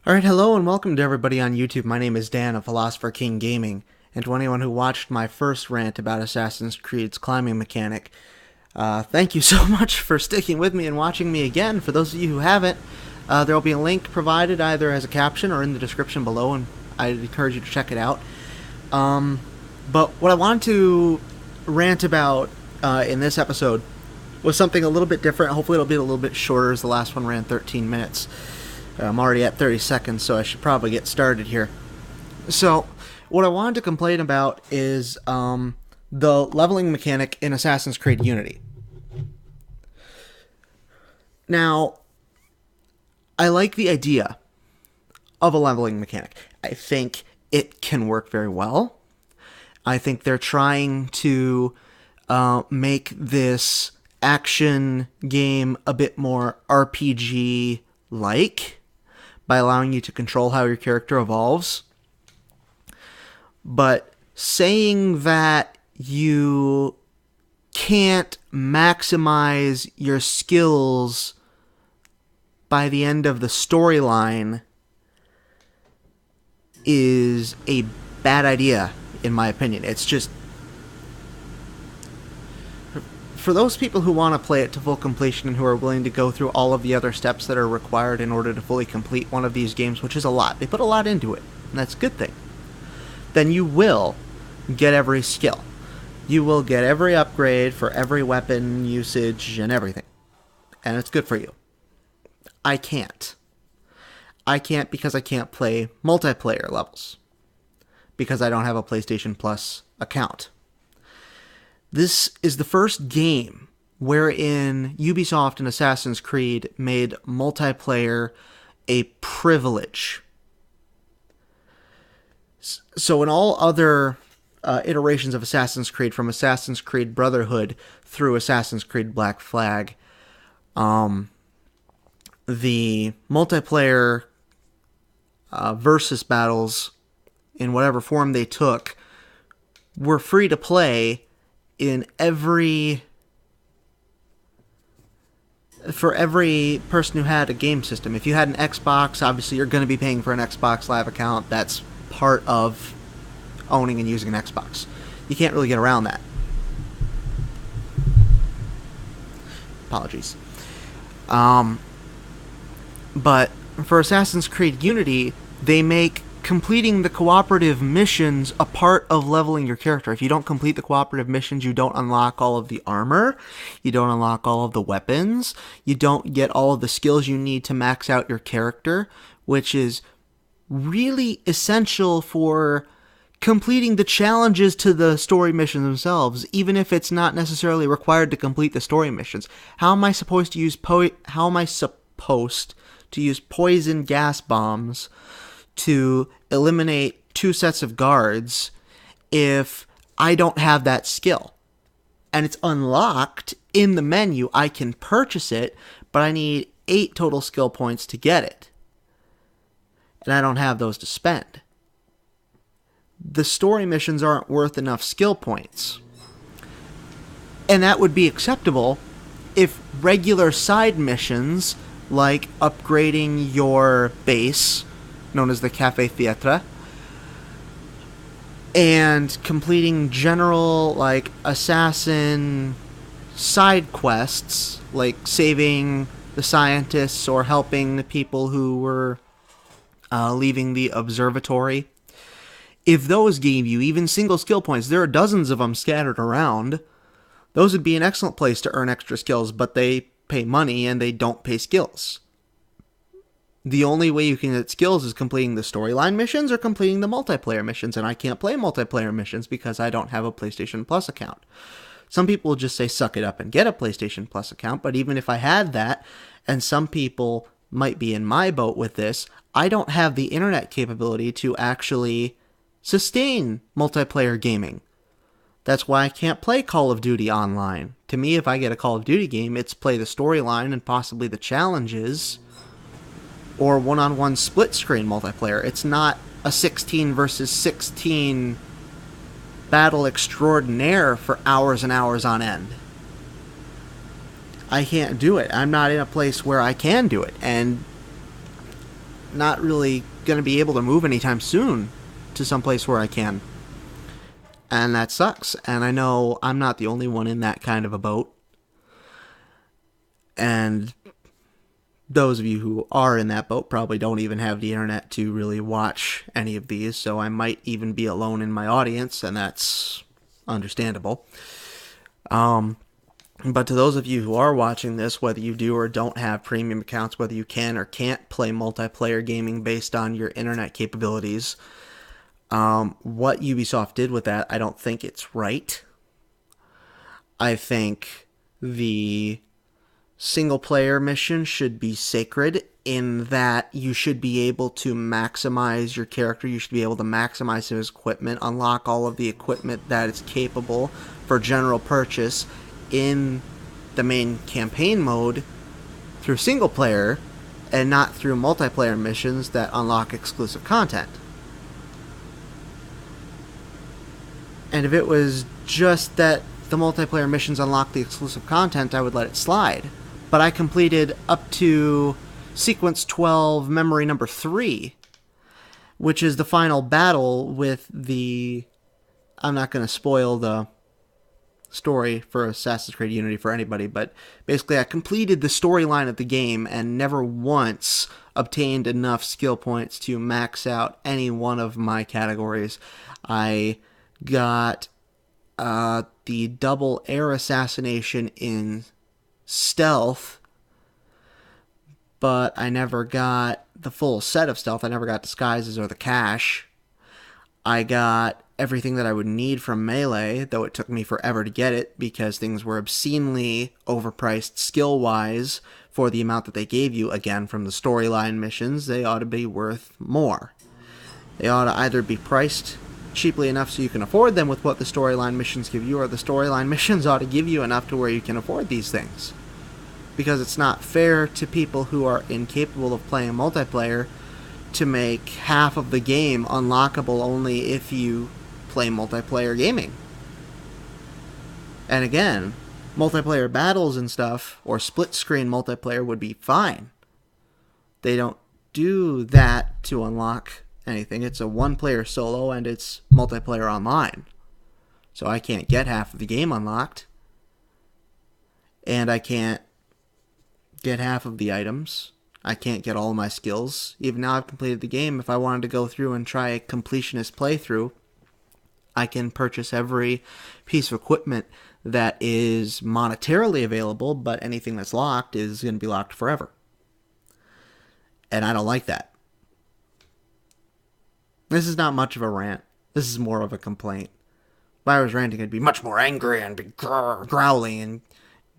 Alright, hello and welcome to everybody on YouTube. My name is Dan of Philosopher King Gaming, and to anyone who watched my first rant about Assassin's Creed's climbing mechanic, thank you so much for sticking with me and watching me again. For those of you who haven't, there will be a link provided either as a caption or in the description below, and I'd encourage you to check it out. But what I wanted to rant about in this episode was something a little bit different. Hopefully it'll be a little bit shorter, as the last one ran 13 minutes. I'm already at 30 seconds, so I should probably get started here. So, what I wanted to complain about is the leveling mechanic in Assassin's Creed Unity. Now, I like the idea of a leveling mechanic. I think it can work very well. I think they're trying to make this action game a bit more RPG-like, by allowing you to control how your character evolves. But saying that you can't maximize your skills by the end of the storyline is a bad idea, in my opinion. It's just, for those people who want to play it to full completion and who are willing to go through all of the other steps that are required in order to fully complete one of these games, which is a lot, they put a lot into it, and that's a good thing, then you will get every skill. You will get every upgrade for every weapon usage and everything. And it's good for you. I can't. I can't because I can't play multiplayer levels. Because I don't have a PlayStation Plus account. This is the first game wherein Ubisoft and Assassin's Creed made multiplayer a privilege. So in all other iterations of Assassin's Creed, from Assassin's Creed Brotherhood through Assassin's Creed Black Flag, the multiplayer versus battles, in whatever form they took, were free to play for every person who had a game system. If you had an Xbox, obviously you're going to be paying for an Xbox Live account. That's part of owning and using an Xbox. You can't really get around that. Apologies. But for Assassin's Creed Unity, they make completing the cooperative missions a part of leveling your character. If you don't complete the cooperative missions, you don't unlock all of the armor, you don't unlock all of the weapons, you don't get all of the skills you need to max out your character, which is really essential for completing the challenges to the story missions themselves, even if it's not necessarily required to complete the story missions. How am I supposed to use poison gas bombs to eliminate 2 sets of guards if I don't have that skill? And it's unlocked in the menu. I can purchase it, but I need 8 total skill points to get it. And I don't have those to spend. The story missions aren't worth enough skill points. And that would be acceptable if regular side missions, like upgrading your base, known as the Café Theatre, and completing general, like, assassin side quests, like saving the scientists or helping the people who were leaving the observatory. If those gave you even single skill points, there are dozens of them scattered around, those would be an excellent place to earn extra skills, but they pay money and they don't pay skills. The only way you can get skills is completing the storyline missions or completing the multiplayer missions, and I can't play multiplayer missions because I don't have a PlayStation Plus account. Some people will just say suck it up and get a PlayStation Plus account, but even if I had that, and some people might be in my boat with this, I don't have the internet capability to actually sustain multiplayer gaming. That's why I can't play Call of Duty online. To me, if I get a Call of Duty game, it's play the storyline and possibly the challenges, or one-on-one split-screen multiplayer. It's not a 16 versus 16 battle extraordinaire for hours and hours on end. I can't do it. I'm not in a place where I can do it. And not really going to be able to move anytime soon to some place where I can. And that sucks. And I know I'm not the only one in that kind of a boat. And those of you who are in that boat probably don't even have the internet to really watch any of these, so I might even be alone in my audience, and that's understandable. But to those of you who are watching this, whether you do or don't have premium accounts, whether you can or can't play multiplayer gaming based on your internet capabilities, what Ubisoft did with that, I don't think it's right. I think the single-player mission should be sacred in that you should be able to maximize your character, you should be able to maximize his equipment, unlock all of the equipment that is capable for general purchase in the main campaign mode through single player and not through multiplayer missions that unlock exclusive content. And if it was just that the multiplayer missions unlock the exclusive content, I would let it slide. But I completed up to sequence 12, memory number 3, which is the final battle with the... I'm not going to spoil the story for Assassin's Creed Unity for anybody, but basically I completed the storyline of the game and never once obtained enough skill points to max out any one of my categories. I got the double air assassination in stealth, but I never got the full set of stealth. I never got disguises or the cache. I got everything that I would need from melee, though it took me forever to get it because things were obscenely overpriced skill-wise for the amount that they gave you. Again, from the storyline missions, they ought to be worth more. They ought to either be priced cheaply enough so you can afford them with what the storyline missions give you, or the storyline missions ought to give you enough to where you can afford these things. Because it's not fair to people who are incapable of playing multiplayer to make half of the game unlockable only if you play multiplayer gaming. And again, multiplayer battles and stuff, or split-screen multiplayer would be fine. They don't do that to unlock anything. It's a one-player solo, and it's multiplayer online. So I can't get half of the game unlocked. And I can't get half of the items. I can't get all of my skills. Even now I've completed the game, if I wanted to go through and try a completionist playthrough, I can purchase every piece of equipment that is monetarily available, but anything that's locked is going to be locked forever. And I don't like that. This is not much of a rant. This is more of a complaint. If I was ranting, I'd be much more angry and be growling, and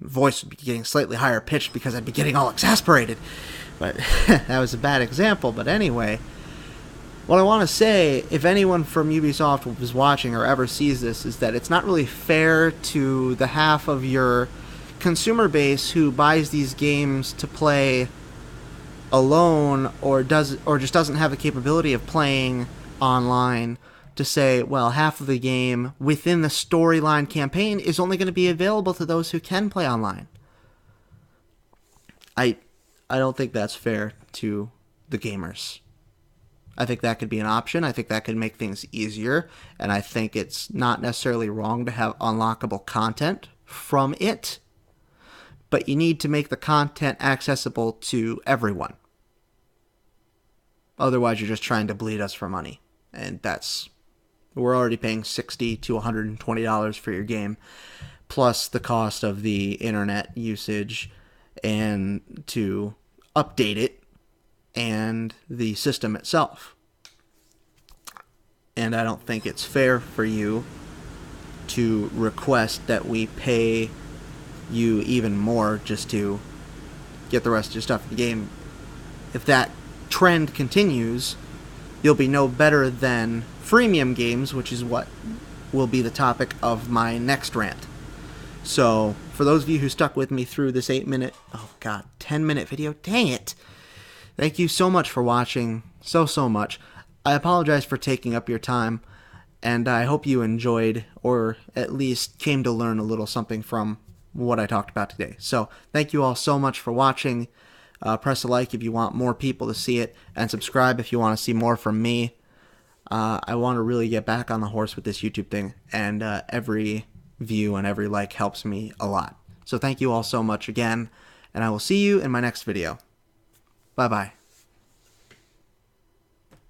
voice would be getting slightly higher pitched because I'd be getting all exasperated. But that was a bad example. But anyway, what I want to say, if anyone from Ubisoft was watching or ever sees this, is that it's not really fair to the half of your consumer base who buys these games to play alone or just doesn't have the capability of playing online, to say, well, half of the game within the storyline campaign is only going to be available to those who can play online. I don't think that's fair to the gamers. I think that could be an option. I think that could make things easier, and I think it's not necessarily wrong to have unlockable content from it, but you need to make the content accessible to everyone. Otherwise, you're just trying to bleed us for money, and we're already paying $60 to $120 for your game, plus the cost of the internet usage and to update it and the system itself. And I don't think it's fair for you to request that we pay you even more just to get the rest of your stuff in the game. If that trend continues, you'll be no better than freemium games, which is what will be the topic of my next rant. So, for those of you who stuck with me through this 10-minute video, dang it! Thank you so much for watching, so much. I apologize for taking up your time, and I hope you enjoyed, or at least came to learn a little something from what I talked about today. So, thank you all so much for watching. Press a like if you want more people to see it, and subscribe if you want to see more from me. I want to really get back on the horse with this YouTube thing, and every view and every like helps me a lot. So thank you all so much again, and I will see you in my next video. Bye-bye.